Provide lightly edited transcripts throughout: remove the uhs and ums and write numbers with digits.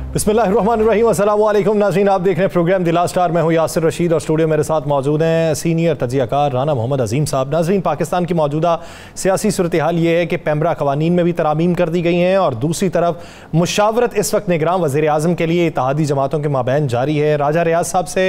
बिस्मिल्लाहिर्रहमानिर्रहीम, अस्सलामु अलैकुम नाज़रीन, आप देख रहे हैं प्रोग्राम द लास्ट आवर। मैं हूं यासिर रशीद और स्टूडियो मेरे साथ मौजूद हैं सीनियर तज्ज़ियाकार राना मोहम्मद अजीम साहब। नाज़रीन, पाकिस्तान की मौजूदा सियासी सूरत हाल ये है कि पैमरा कवानीन में भी तरामीम कर दी गई हैं और दूसरी तरफ मुशावरत इस वक्त निगरान वज़ीर आज़म के लिए इत्तेहादी जमातों के माबैन जारी है। राजा रियाज साहब से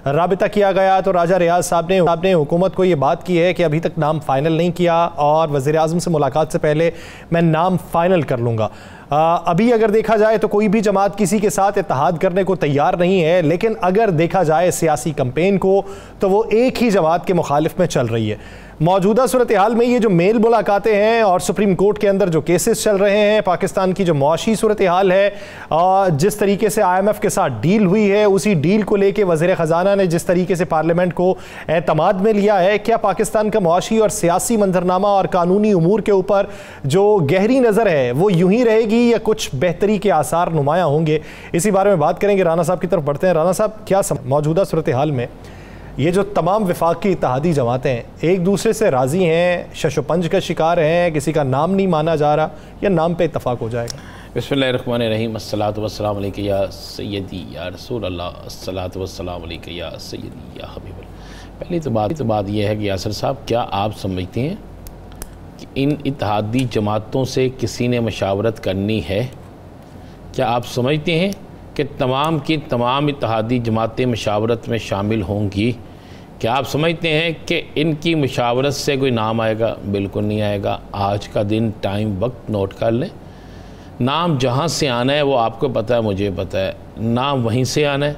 राबिता किया गया तो राजा रियाज साहब ने हुकूमत को ये बात की है कि अभी तक नाम फ़ाइनल नहीं किया और वज़ीर आज़म से मुलाकात से पहले मैं नाम फ़ाइनल कर लूँगा। अभी अगर देखा जाए तो कोई भी जमात किसी के साथ इत्तेहाद करने को तैयार नहीं है, लेकिन अगर देखा जाए सियासी कैंपेन को तो वो एक ही जमात के मुखालिफ में चल रही है। मौजूदा सूरत हाल में ये जो मेल मुलाकातें हैं और सुप्रीम कोर्ट के अंदर जो केसेस चल रहे हैं, पाकिस्तान की जो मुआशी सूरत हाल है और जिस तरीके से IMF के साथ डील हुई है, उसी डील को लेके वज़ीर ख़जाना ने जिस तरीके से पार्लियामेंट को एतमाद में लिया है, क्या पाकिस्तान का मुआशी और सियासी मंजरनामा और कानूनी उमूर के ऊपर जो गहरी नज़र है वो यूं ही रहेगी या कुछ बेहतरी के आसार नुमायाँ होंगे? इसी बारे में बात करेंगे। राना साहब की तरफ बढ़ते हैं। राना साहब, क्या मौजूदा सूरत हाल में ये जो तमाम वफाकी इत्तेहादी जमातें एक दूसरे से राज़ी हैं, शशोपंज का शिकार हैं, किसी का नाम नहीं माना जा रहा, या नाम पे इत्तफाक हो जाएगा? बिस्मिल्लाहिर्रहमानिर्रहीम, अस्सलातु वस्सलामु अलैका या सय्यदी या रसूल अल्लाह, अस्सलातु वस्सलामु अलैका या सय्यदी या हबीब अल्लाह। पहली तो बात यह है कि यासिर साहब, क्या आप समझते हैं कि इन इत्तेहादी जमातों से किसी ने मशावरत करनी है? क्या आप समझते हैं कि तमाम की तमाम इत्तेहादी जमातें मशावरत में शामिल होंगी? क्या आप समझते हैं कि इनकी मशावरत से कोई नाम आएगा? बिल्कुल नहीं आएगा। आज का दिन, टाइम, वक्त नोट कर लें। नाम जहाँ से आना है वो आपको पता है, मुझे पता है, नाम वहीं से आना है।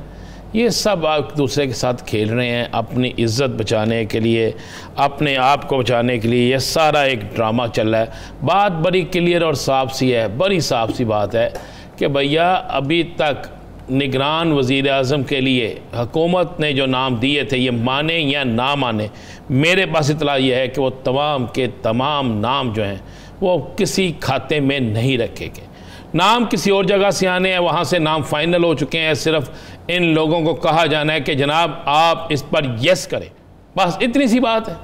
ये सब एक दूसरे के साथ खेल रहे हैं अपनी इज़्ज़त बचाने के लिए, अपने आप को बचाने के लिए। ये सारा एक ड्रामा चल रहा है। बात बड़ी क्लियर और साफ सी है, बड़ी साफ सी बात है कि भैया अभी तक निगरान वज़ीर आज़म के लिए हुकूमत ने जो नाम दिए थे, ये माने या ना माने, मेरे पास इतला ये है कि वो तमाम के तमाम नाम जो हैं वो किसी खाते में नहीं रखे गए। नाम किसी और जगह से आने हैं, वहाँ से नाम फाइनल हो चुके हैं। सिर्फ इन लोगों को कहा जाना है कि जनाब आप इस पर यस करें, बस इतनी सी बात है।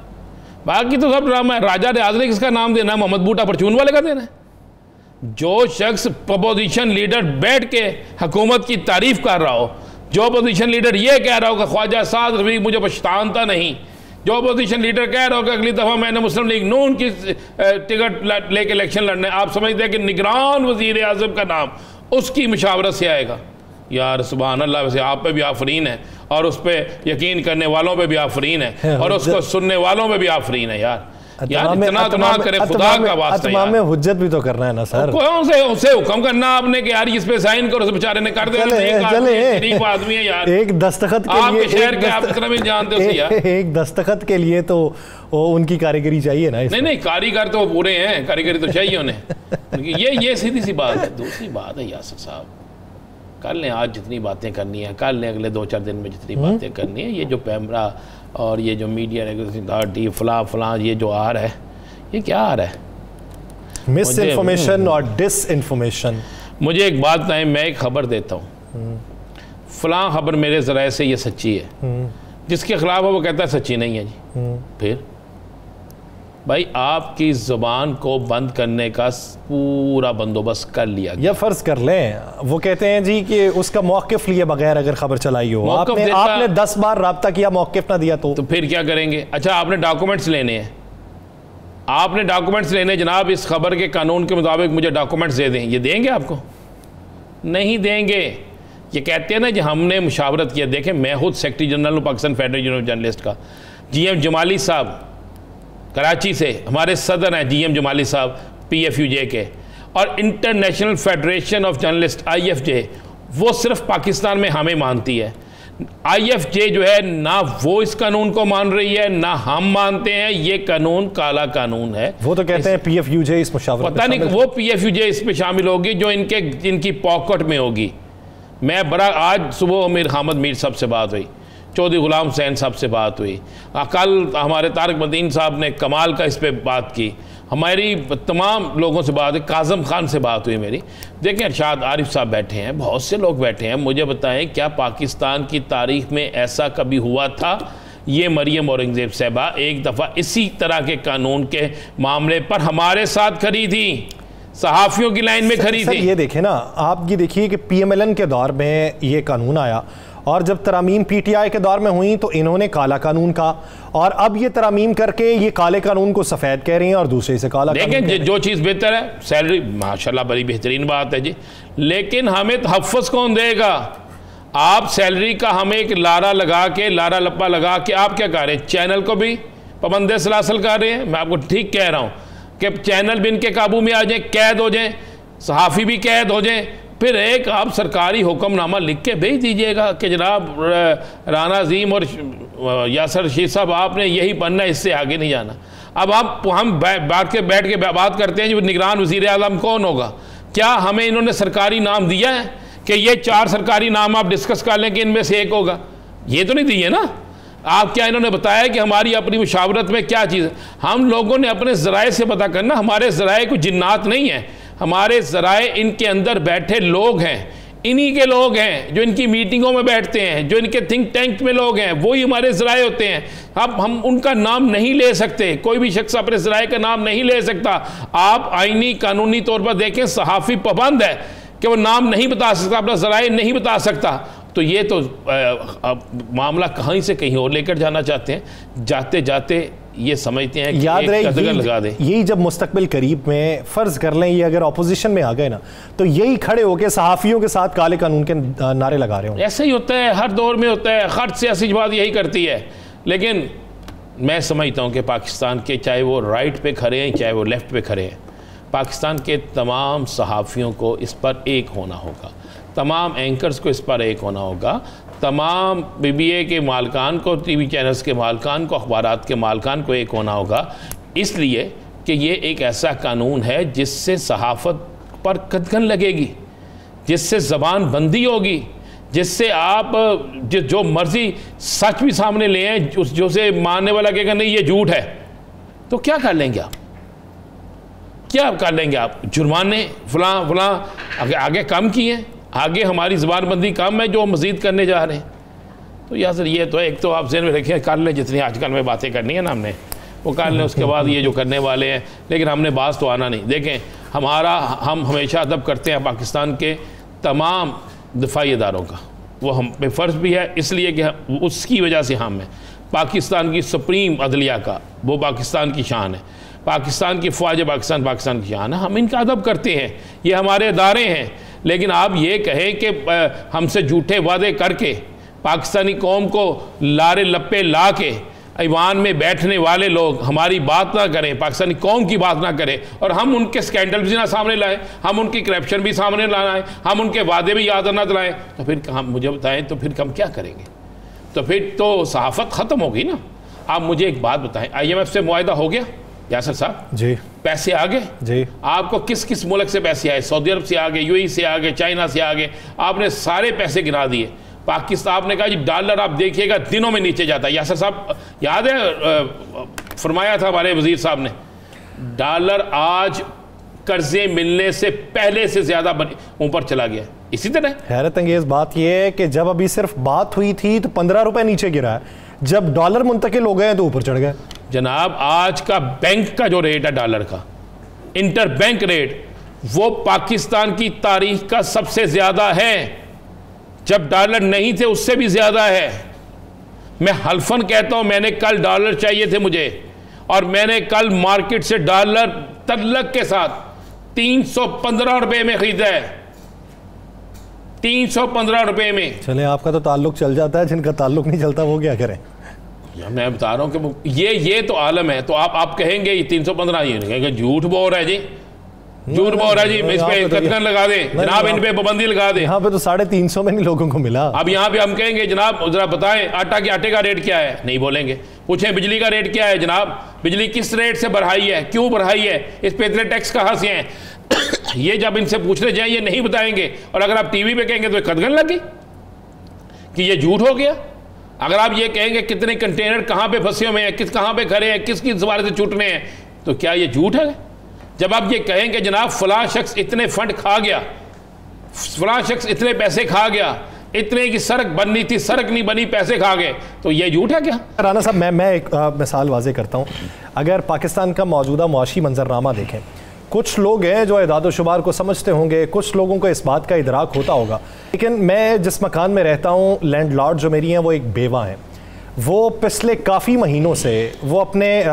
बाकी तो सब ड्रामा है। राजा रियाज ने किसका नाम देना है? मोहम्मद बूटा परचून वाले का देना है। जो शख्स अपोजिशन लीडर बैठ के हुकूमत की तारीफ कर रहा हो, जो अपोजिशन लीडर ये कह रहा हो कि ख्वाजा साद रफीक मुझे पछतानता नहीं, जो अपोजिशन लीडर कह रहा हो कि अगली दफ़ा मैंने मुस्लिम लीग नून की टिकट लेके इलेक्शन लड़ना है, आप समझते हैं कि निगरान वज़ीर आज़म का नाम उसकी मुशावरत से आएगा? यार सुभान अल्लाह। वैसे आप पे भी आफरीन है और उस पर यकीन करने वालों पे भी आफरीन है और उसको सुनने वालों पे भी आफरीन है। यार इतना करे खुदा का वास्ता यार, में हुज्जत भी तो करना है ना सर। कौन से उसे हुक्म करना आपने कि यार इस पे साइन करो, उस बेचारे ने कर दिया। गरीब आदमी है यार, एक दस्तखत के आपके लिए, शहर के आप इतना भी जानते हो यार, एक दस्तखत के लिए तो उनकी कारीगरी चाहिए ना। नहीं, कारीगर तो पूरे हैं, कारीगरी तो चाहिए उन्हें। ये सीधी सी बात है। दूसरी बात है यासिर साहब, कर लें आज जितनी बातें करनी है, कर लें अगले 2-4 दिन में जितनी बातें करनी है। ये जो पैमरा और ये जो मीडिया फलां ये जो आ रहा है, ये क्या आ रहा है? मिस इन्फॉर्मेशन और डिस इन्फॉर्मेशन। मुझे एक बात बताएं, मैं एक खबर देता हूँ, फलां खबर मेरे ज़राए से ये सच्ची है, जिसके खिलाफ वो कहता है सच्ची नहीं है जी। फिर भाई आपकी ज़ुबान को बंद करने का पूरा बंदोबस्त कर लिया गया। या फ़र्ज़ कर लें वो कहते हैं जी कि उसका मौक़िफ़ लिए बगैर अगर ख़बर चलाई हो, आपने 10 बार राब्ता किया, मौक़िफ़ ना दिया तो फिर क्या करेंगे? अच्छा, आपने डॉक्यूमेंट्स लेने हैं, आपने डॉक्यूमेंट्स लेने, जनाब इस खबर के कानून के मुताबिक मुझे डॉक्यूमेंट्स दे दें, ये देंगे आपको? नहीं देंगे। ये कहते हैं ना जी हमने मुशावरत किया। देखें, मैं खुद सेक्रेटरी जनरल हूँ पाकिस्तान फेडरेशन ऑफ जर्नलिस्ट का। GM जमाली साहब कराची से हमारे सदर हैं, GM जमाली साहब PFUJ के, और international federation of journalist IFJ, वो सिर्फ पाकिस्तान में हमें मानती है। IFJ जो है ना वो इस कानून को मान रही है ना हम मानते हैं। ये कानून काला कानून है। वो तो कहते हैं PFUJ इस मुशावरत, पता नहीं वो PFUJ इस पे शामिल होगी जो इनकी पॉकेट में होगी। मैं बड़ा आज सुबह मीर हामिद मीर साहब से बात हुई, चौधरी गुलाम हुसैन साहब से बात हुई, कल हमारे तारिक मदीन साहब ने कमाल का इस पे बात की, हमारी तमाम लोगों से बात हुई, काज़म खान से बात हुई मेरी। देखें, अरशाद आरिफ साहब बैठे हैं, बहुत से लोग बैठे हैं। मुझे बताएं, क्या पाकिस्तान की तारीख़ में ऐसा कभी हुआ था? ये मरियम औरंगज़ेब साहबा एक दफ़ा इसी तरह के कानून के मामले पर हमारे साथ खड़ी थी। सहाफियों की लाइन में खड़ी थी। ये देखें ना आप, ये देखिए कि PMLN के दौर में ये कानून आया और जब तरामीम PTI के दौर में हुई तो इन्होंने काला कानून कहा, और अब ये तरामीम करके ये काले कानून को सफ़ेद कह रही हैं और दूसरे से काला। देखें जो चीज़ बेहतर है, सैलरी माशाल्लाह बड़ी बेहतरीन बात है जी, लेकिन हमें तहफ़्फ़ुज़ कौन देगा? आप सैलरी का हमें एक लारा लगा के, लारा लप्पा लगा के आप क्या कर रहे हैं? चैनल को भी पाबंद सलासल कर रहे हैं। मैं आपको ठीक कह रहा हूँ कि चैनल भी इनके काबू में आ जाए, कैद हो जाए, सहाफ़ी भी कैद हो जाए, फिर एक आप सरकारी हुक्मनामा लिख के भेज दीजिएगा कि जनाब राना अजीम और यासर रशीद साहब आपने यही बनना है, इससे आगे नहीं जाना। अब हम बैठ के बात करते हैं जो निगरान वज़ीर आज़म कौन होगा? क्या हमें इन्होंने सरकारी नाम दिया है कि ये 4 सरकारी नाम आप डिस्कस कर लें कि इनमें से एक होगा? ये तो नहीं दिए ना। आप क्या इन्होंने बताया कि हमारी अपनी मुशावरत में क्या चीज़ है? हम लोगों ने अपने ज़राए से पता करना। हमारे ज़राए कोई जिन्नात नहीं है, हमारे ज़राए इनके अंदर बैठे लोग हैं, इन्हीं के लोग हैं जो इनकी मीटिंगों में बैठते हैं, जो इनके थिंक टैंक में लोग हैं, वही हमारे ज़राए होते हैं। अब हम उनका नाम नहीं ले सकते, कोई भी शख्स अपने ज़राए का नाम नहीं ले सकता। आप आईनी कानूनी तौर पर देखें, सहाफ़ी पाबंद है कि वो नाम नहीं बता सकता, अपना ज़राए नहीं बता सकता। तो ये तो मामला कहीं से कहीं और लेकर जाना चाहते हैं, जाते जाते ये समझते हैं कि याद रहे लगा दे। यही जब मुस्तकबिल करीब में फ़र्ज़ कर लें ये अगर अपोजिशन में आ गए ना, तो यही खड़े होकर सहाफ़ियों के साथ काले कानून के नारे लगा रहे हो। ऐसा ही होता है, हर दौर में होता है, हर सियासी जमात यही करती है। लेकिन मैं समझता हूँ कि पाकिस्तान के, चाहे वो राइट पे खड़े हैं चाहे वो लेफ़्ट पे खड़े हैं, पाकिस्तान के तमाम सहाफ़ियों को इस पर एक होना होगा, तमाम एंकर्स को इस पर एक होना होगा, तमाम BBA के मालकान को, TV चैनल्स के मालकान को, अखबारात के मालकान को एक होना होगा। इसलिए कि ये एक ऐसा कानून है जिससे सहाफ़त पर कदगन लगेगी, जिससे ज़बान बंदी होगी, जिससे आप जो मर्ज़ी सच भी सामने ले आएँ, जो से मानने वाला कहेगा नहीं ये झूठ है, तो क्या कर लेंगे आप? क्या कर लेंगे आप? जुर्माने फलां आगे कम किए, आगे हमारी ज़बानबंदी कम है जो मज़ीद करने जा रहे हैं। तो यार सर ये तो एक तो आप ज़हन में रखिए, कर लें जितनी आजकल में बातें करनी है ना हमने वो कर लें, उसके बाद ये जो करने वाले हैं, लेकिन हमने बात तो आना नहीं। देखें हम हमेशा अदब करते हैं पाकिस्तान के तमाम दिफाई इदारों का, वो हम पे फ़र्ज़ भी है इसलिए कि उसकी वजह से हम हैं। पाकिस्तान की सुप्रीम अदलिया का वो पाकिस्तान की शान है, पाकिस्तान की फ़ौज पाकिस्तान की शान है, हम इनका अदब करते हैं, ये हमारे इदारे हैं। लेकिन आप ये कहें कि हमसे झूठे वादे करके पाकिस्तानी कौम को लारे लप्पे ला के ऐवान में बैठने वाले लोग हमारी बात ना करें, पाकिस्तानी कौम की बात ना करें, और हम उनके स्कैंडल भी ना सामने लाएं, हम उनकी करप्शन भी सामने लाएं, हम उनके वादे भी याद ना दिलाएं, तो फिर हम मुझे बताएं तो फिर हम क्या करेंगे? तो फिर तो सहाफ़त ख़त्म होगी ना। आप मुझे एक बात बताएं, IMF से मुआहदा हो गया यासर साहब जी? पैसे आ गए जी? आपको किस किस मुल्क से पैसे आए? सऊदी अरब से आ गए, UAE से आ गए, चाइना से आ गए, आपने सारे पैसे गिरा दिए। पाकिस्तान आपने कहा जी डॉलर आप देखिएगा दिनों में नीचे जाता है। यासर साहब याद है फरमाया था हमारे वजीर साहब ने, डॉलर आज कर्जे मिलने से पहले से ज्यादा ऊपर चला गया। इसी तरह हैरत अंगेज बात यह है कि जब अभी सिर्फ बात हुई थी तो 15 रुपए नीचे गिरा है, जब डॉलर मुंतकिल हो गए तो ऊपर चढ़ गए। जनाब आज का बैंक का जो रेट है डॉलर का, इंटर बैंक रेट, वो पाकिस्तान की तारीख का सबसे ज्यादा है। जब डॉलर नहीं थे उससे भी ज्यादा है। मैं हल्फन कहता हूं, मैंने कल डॉलर चाहिए थे मुझे, और मैंने कल मार्केट से डॉलर तल्लक के साथ 315 रुपए में खरीदा है, 315 रुपए में। चले आपका तो ताल्लुक चल जाता है, जिनका ताल्लुक नहीं चलता वो क्या करें? मैं बता रहा हूं कि ये तो आलम है। तो आप कहेंगे ये 315, ये कहेंगे झूठ बोल रहा है जी, झूठ बोल रहा है जी, इस पे कतकन लगा दे जनाब, इन पे पाबंदी लगा दे। यहाँ पे तो 350 में नहीं लोगों को मिला। अब यहाँ पे हम कहेंगे जनाब जरा बताएं आटे का रेट क्या है, नहीं बोलेंगे। पूछें बिजली का रेट क्या है, जनाब बिजली किस रेट से बढ़ाई है, क्यों बढ़ाई है, इस पे इतने टैक्स कहाँ से हैं ये जब इनसे पूछने जाए ये नहीं बताएंगे। और अगर आप टीवी पे कहेंगे तो कतगन लगी कि ये झूठ हो गया। अगर आप ये कहेंगे कितने कंटेनर कहाँ पे फंसे हुए हैं, कहाँ पे खड़े हैं, किस सवारी से छूटने हैं, तो क्या ये झूठ है? जब आप ये कहेंगे जनाब फलां शख्स इतने फंड खा गया, फलां शख्स इतने पैसे खा गया, इतने की सड़क बननी थी सड़क नहीं बनी, पैसे खा गए, तो ये झूठ है क्या? राना साहब मैं एक मिसाल वाजे करता हूँ। अगर पाकिस्तान का मौजूदा मुआशी मंजरनामा देखें कुछ लोग हैं जो इदाद-ओ-शुमार को समझते होंगे, कुछ लोगों को इस बात का इदराक होता होगा, लेकिन मैं जिस मकान में रहता हूँ, लैंडलॉर्ड जो मेरी हैं वो एक बेवा हैं। वो पिछले काफ़ी महीनों से वो अपने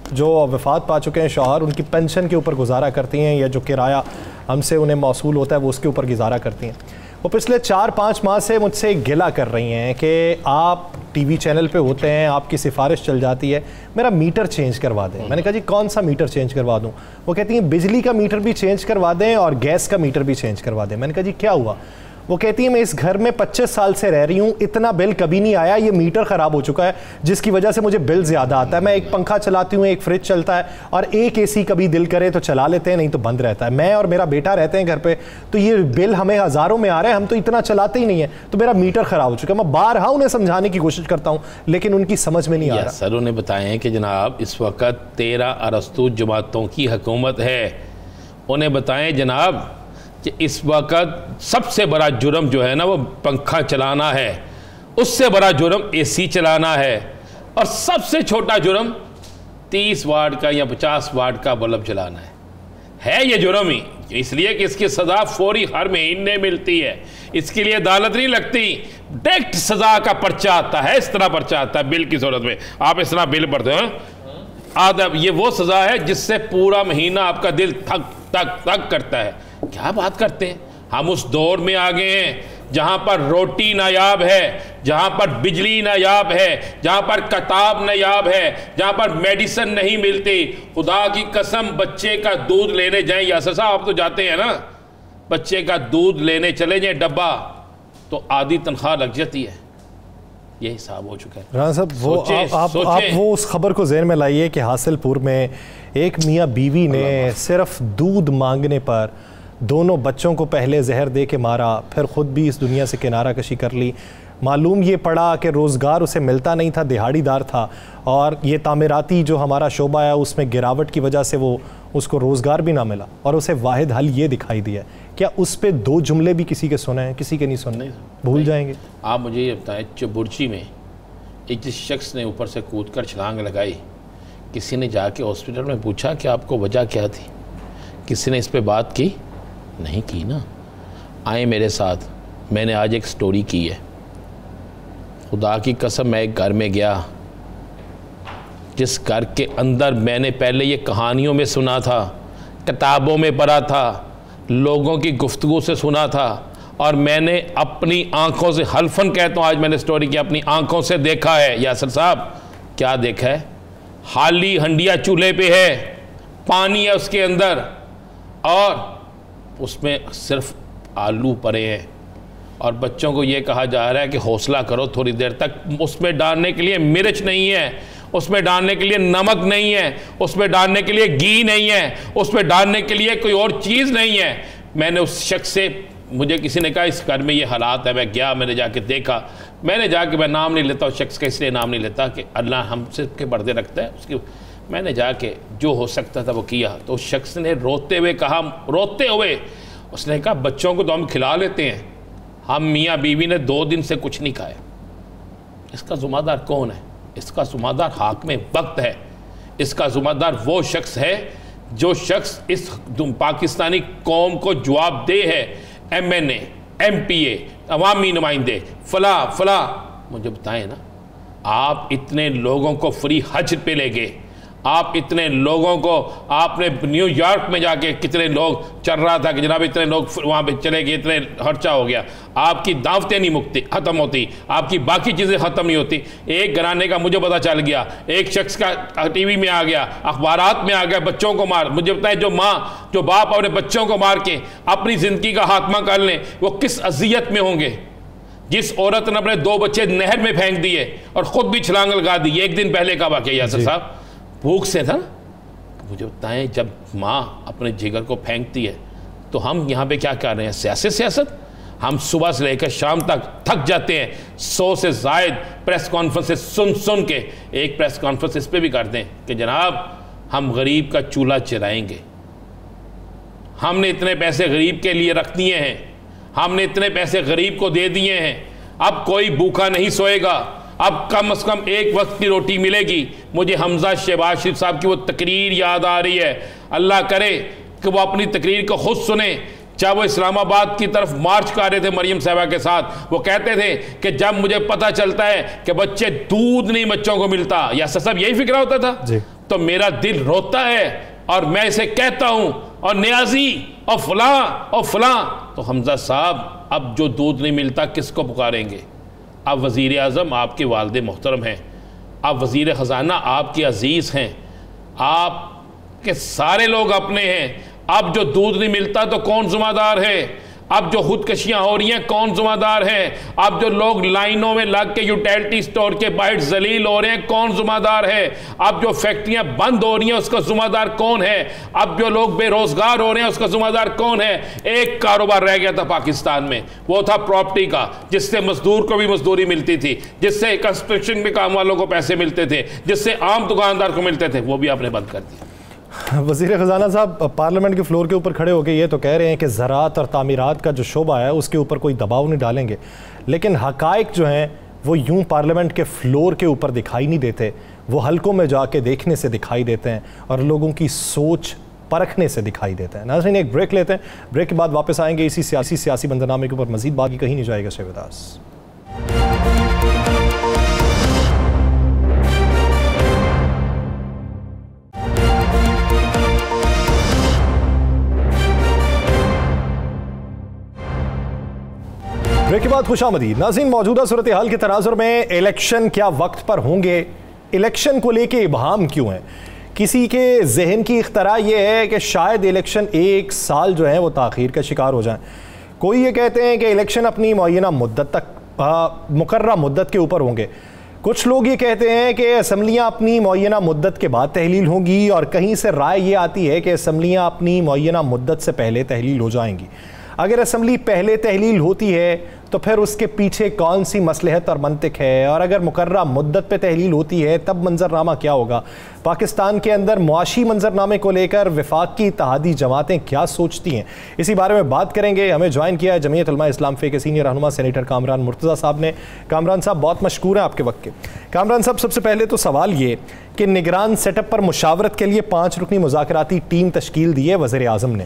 जो वफ़ात पा चुके हैं शौहर, उनकी पेंशन के ऊपर गुजारा करती हैं, या जो किराया हमसे उन्हें मौसूल होता है वो उसके ऊपर गुजारा करती हैं। वो पिछले 4-5 माह से मुझसे गिला कर रही हैं कि आप टीवी चैनल पे होते हैं, आपकी सिफारिश चल जाती है, मेरा मीटर चेंज करवा दें। मैंने कहा जी कौन सा मीटर चेंज करवा दूं? वो कहती हैं बिजली का मीटर भी चेंज करवा दें और गैस का मीटर भी चेंज करवा दें। मैंने कहा जी क्या हुआ? वो कहती है मैं इस घर में 25 साल से रह रही हूँ, इतना बिल कभी नहीं आया, ये मीटर ख़राब हो चुका है जिसकी वजह से मुझे बिल ज़्यादा आता है। मैं एक पंखा चलाती हूँ, एक फ्रिज चलता है और एक एसी कभी दिल करे तो चला लेते हैं, नहीं तो बंद रहता है। मैं और मेरा बेटा रहते हैं घर पे, तो ये बिल हमें हज़ारों में आ रहे हैं, हम तो इतना चलाते ही नहीं है, तो मेरा मीटर ख़राब हो चुका है। मैं बारहा उन्हें समझाने की कोशिश करता हूँ लेकिन उनकी समझ में नहीं आ रहा। सर उन्हें बताएं कि जनाब इस वक्त 13 अरस्तू जमातों की हुकूमत है। उन्हें बताएं जनाब कि इस वक्त सबसे बड़ा जुर्म जो है ना वो पंखा चलाना है, उससे बड़ा जुर्म एसी चलाना है, और सबसे छोटा जुर्म 30 वाट का या 50 वाट का बल्ब जलाना है ये जुर्म ही, इसलिए कि इसकी सज़ा फौरी हर महीने मिलती है, इसके लिए अदालत नहीं लगती, डायरेक्ट सज़ा का पर्चा आता है। इस तरह पर्चा आता है बिल की सूरत में, आप इस तरह बिल पढ़ते हैं आदब, ये वो सज़ा है जिससे पूरा महीना आपका दिल थक थक थक करता है। क्या बात करते हैं, हम उस दौर में आ गए हैं जहां पर रोटी नायाब है, जहां पर बिजली नायाब है, जहां पर किताब नायाब है, जहां पर मेडिसिन नहीं मिलती। खुदा की कसम बच्चे का दूध लेने जाएं, यासर साहब आप तो जाते हैं ना, बच्चे का दूध लेने चले जाएं डब्बा तो आधी तनख्वाह लग जाती है। ये हिसाब हो चुका है। राना साहब वो आप वो उस खबर को ज़हन में लाइए कि हासिलपुर में एक मियाँ बीवी ने सिर्फ दूध मांगने पर दोनों बच्चों को पहले जहर दे के मारा, फिर ख़ुद भी इस दुनिया से किनारा कशी कर ली। मालूम ये पड़ा कि रोज़गार उसे मिलता नहीं था, दिहाड़ीदार था, और ये तामीराती जो हमारा शोबा है उसमें गिरावट की वजह से वो उसको रोज़गार भी ना मिला, और उसे वाहिद हल ये दिखाई दिया। क्या उस पर 2 जुमले भी किसी के सुने हैं? किसी के नहीं सुने, भूल जाएंगे। आप मुझे ये बताएं, चुबुर्ची में एक जिस शख्स ने ऊपर से कूद कर छलांग लगाई, किसी ने जाके हॉस्पिटल में पूछा कि आपको वजह क्या थी? किसी ने इस पर बात की? नहीं की ना। आए मेरे साथ, मैंने आज एक स्टोरी की है। खुदा की कसम, मैं एक घर में गया जिस घर के अंदर मैंने पहले ये कहानियों में सुना था, किताबों में पढ़ा था, लोगों की गुफ्तगू से सुना था, और मैंने अपनी आंखों से, हल्फन कहता हूँ आज मैंने स्टोरी की, अपनी आंखों से देखा है। यासर साहब क्या देखा है? हाली हंडिया चूल्हे पे है, पानी है उसके अंदर, और उसमें सिर्फ आलू पड़े हैं, और बच्चों को ये कहा जा रहा है कि हौसला करो थोड़ी देर तक। उसमें डालने के लिए मिर्च नहीं है, उसमें डालने के लिए नमक नहीं है, उसमें डालने के लिए घी नहीं है, उसमें डालने के लिए कोई और चीज़ नहीं है। मैंने उस शख्स से, मुझे किसी ने कहा इस घर में ये हालात है, मैं गया, मैंने जाके देखा, मैंने जाके, मैं नाम नहीं लेता उस शख्स का, इसलिए नाम नहीं लेता कि अल्लाह हमसे के पर्दे रखता है उसकी। मैंने जाके जो हो सकता था वो किया। तो उस शख्स ने रोते हुए कहा, रोते हुए उसने कहा बच्चों को तो हम खिला लेते हैं, हम मियाँ बीवी ने 2 दिन से कुछ नहीं खाया। इसका ज़िम्मेदार कौन है? इसका ज़िम्मेदार हाकिम वक्त है। इसका ज़िम्मेदार वो शख्स है जो शख्स इस पाकिस्तानी कौम को जवाबदेह है। MNA, MPA, अवामी नुमाइंदे, फला फला। मुझे बताएं ना, आप इतने लोगों को फ्री हज पे ले गए, आप इतने लोगों को, आपने न्यूयॉर्क में जाके कितने लोग चल रहा था कि जनाब इतने लोग वहाँ पे चले गए, इतने खर्चा हो गया, आपकी दावतें नहीं मुक्ति ख़त्म होती, आपकी बाकी चीज़ें ख़त्म नहीं होती। एक घराने का मुझे पता चल गया, एक शख्स का टीवी में आ गया, अखबारात में आ गया, बच्चों को मार। मुझे बताएं जो माँ, जो बाप अपने बच्चों को मार के अपनी ज़िंदगी का खात्मा कर लें, वो किस अजियत में होंगे। जिस औरत ने अपने 2 बच्चे नहर में फेंक दिए और ख़ुद भी छलांग लगा दी, एक दिन पहले का वाक़या यासर साहब, भूख से था। मुझे बताएं जब माँ अपने जिगर को फेंकती है तो हम यहाँ पे क्या कर रहे हैं? सियासत। हम सुबह से लेकर शाम तक थक जाते हैं, 100 से ज़ायद प्रेस कॉन्फ्रेंस सुन के। एक प्रेस कॉन्फ्रेंस इस पर भी करते हैं कि जनाब हम गरीब का चूल्हा चलाएंगे, हमने इतने पैसे गरीब के लिए रख दिए हैं, हमने इतने पैसे गरीब को दे दिए हैं, अब कोई भूखा नहीं सोएगा, अब कम से कम एक वक्त की रोटी मिलेगी। मुझे हमजा शहबाज शरीफ साहब की वो तकरीर याद आ रही है। अल्लाह करे कि वो अपनी तकरीर को खुद सुने। चाहे वो इस्लामाबाद की तरफ मार्च कर रहे थे मरियम साहिबा के साथ, वो कहते थे कि जब मुझे पता चलता है कि बच्चे दूध नहीं बच्चों को मिलता, यासर साहब यही फिक्र होता था जी। तो मेरा दिल रोता है और मैं इसे कहता हूं, और नियाजी और फलां। तो हमजा साहब अब जो दूध नहीं मिलता किसको पुकारेंगे? अब वज़ीर आज़म आपके वालिद मोहतरम हैं, अब वज़ीर ख़जाना आपके अजीज़ हैं, आपके सारे लोग अपने हैं। अब जो दूध नहीं मिलता तो कौन ज़िम्मेदार है? अब जो खुदकशियाँ हो रही हैं कौन ज़िम्मेदार है? अब जो लोग लाइनों में लग के यूटिलिटी स्टोर के बाहर जलील हो रहे हैं कौन ज़िम्मेदार है? अब जो फैक्ट्रियाँ बंद हो रही हैं उसका ज़िम्मेदार कौन है? अब जो लोग बेरोज़गार हो रहे हैं उसका ज़िम्मेदार कौन है? एक कारोबार रह गया था पाकिस्तान में, वो था प्रॉपर्टी का, जिससे मजदूर को भी मजदूरी मिलती थी, जिससे कंस्ट्रक्शन में काम वालों को पैसे मिलते थे, जिससे आम दुकानदार को मिलते थे, वो भी आपने बंद कर दिया। वज़ीर ख़जाना साहब पार्लियामेंट के फ्लोर के ऊपर खड़े होकर ये तो कह रहे हैं कि ज़राअत और तामीरात का जो शोबा है उसके ऊपर कोई दबाव नहीं डालेंगे, लेकिन हक़ाइक़ जो हैं वो यूं पार्लियामेंट के फ्लोर के ऊपर दिखाई नहीं देते, वो हलकों में जाके देखने से दिखाई देते हैं और लोगों की सोच परखने से दिखाई देते हैं। नाज़रीन एक ब्रेक लेते हैं, ब्रेक के बाद वापस आएंगे। इसी सियासी मंजरनामे के ऊपर मज़ीद बात कहीं नहीं जाएगा। शेवदास ब्रेक के बाद खुशामदीद। नाज़रीन मौजूदा सूरत हाल के तनाजुर में इलेक्शन क्या वक्त पर होंगे? इलेक्शन को लेके इबहाम क्यों है? किसी के जहन की इख्तरा ये है कि शायद इलेक्शन एक साल जो है वो ताख़ीर का शिकार हो जाए। कोई ये कहते हैं कि इलेक्शन अपनी मुअय्यना मुद्दत तक मुकर्ररा मुद्दत के ऊपर होंगे। कुछ लोग ये कहते हैं कि असम्बलियाँ अपनी मुअय्यना मुद्दत के बाद तहलील होंगी, और कहीं से राय ये आती है कि असम्बलियाँ अपनी मुअय्यना मुद्दत से पहले तहलील हो जाएंगी। अगर असम्बली पहले तहलील होती है तो फिर उसके पीछे कौन सी मसलहत और मंतिक है, और अगर मुकर्ररा मुद्दत पे तहलील होती है तब मंजरनामा क्या होगा? पाकिस्तान के अंदर मुआशी मंजरनामे को लेकर वफाकी इत्तेहादी जमातें क्या सोचती हैं, इसी बारे में बात करेंगे। हमें ज्वाइन किया है जमीयत उलमा इस्लाम फे के सीनियर रहनुमा सेनेटर कामरान मुर्तज़ा साहब ने। कामरान साहब बहुत मशकूर हैं आपके वक्त के। कामरान साहब सबसे पहले तो सवाल ये कि निगरान सेटअप पर मुशावरत के लिए 5 रुकनी मुज़ाकराती टीम तश्कील दी है वज़ीर आज़म ने।